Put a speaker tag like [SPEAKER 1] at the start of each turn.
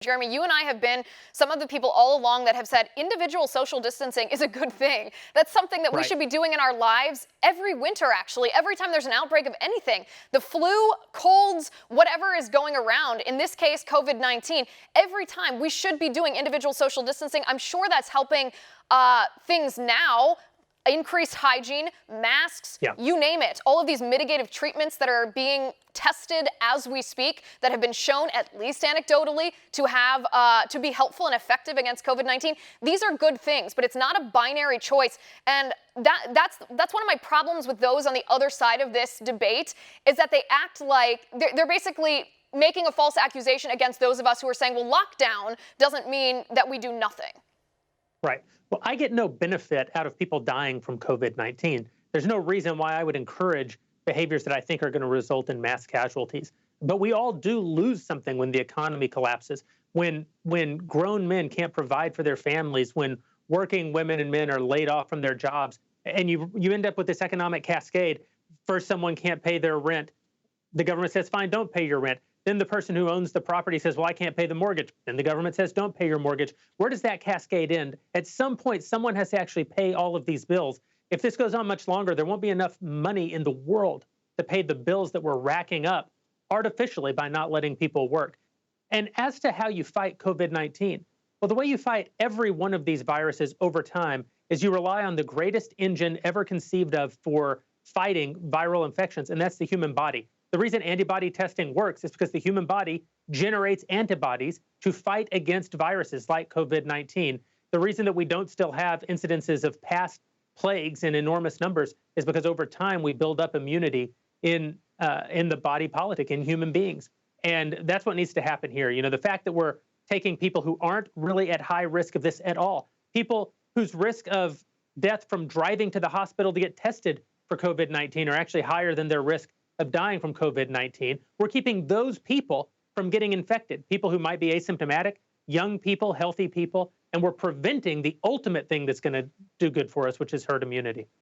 [SPEAKER 1] Jeremy, you and I have been some of the people all along that have said individual social distancing is a good thing. That's something that we
[SPEAKER 2] Right.
[SPEAKER 1] should be doing in our lives every winter, actually, every time there's an outbreak of anything. The flu, colds, whatever is going around, in this case, COVID-19, every time we should be doing individual social distancing. I'm sure that's helping things now. Increased hygiene, masks,
[SPEAKER 2] Yeah.
[SPEAKER 1] you name it. All of these mitigative treatments that are being tested as we speak that have been shown, at least anecdotally, to have to be helpful and effective against COVID-19. These are good things, but it's not a binary choice. And that's one of my problems with those on the other side of this debate is that they act like they're basically making a false accusation against those of us who are saying, well, lockdown doesn't mean that we do nothing.
[SPEAKER 2] Right. Well, I get no benefit out of people dying from COVID-19. There's no reason why I would encourage behaviors that I think are going to result in mass casualties. But we all do lose something when the economy collapses, when grown men can't provide for their families, when working women and men are laid off from their jobs, and you end up with this economic cascade. First, someone can't pay their rent. The government says, fine, don't pay your rent. Then the person who owns the property says, well, I can't pay the mortgage. Then the government says, don't pay your mortgage. Where does that cascade end? At some point, someone has to actually pay all of these bills. If this goes on much longer, there won't be enough money in the world to pay the bills that we're racking up artificially by not letting people work. And as to how you fight COVID-19, well, the way you fight every one of these viruses over time is you rely on the greatest engine ever conceived of for fighting viral infections, and that's the human body. The reason antibody testing works is because the human body generates antibodies to fight against viruses like COVID-19. The reason that we don't still have incidences of past plagues in enormous numbers is because over time we build up immunity in the body politic, in human beings. And that's what needs to happen here. You know, the fact that we're taking people who aren't really at high risk of this at all, people whose risk of death from driving to the hospital to get tested for COVID-19 are actually higher than their risk of dying from COVID-19. We're keeping those people from getting infected, people who might be asymptomatic, young people, healthy people, and we're preventing the ultimate thing that's going to do good for us, which is herd immunity.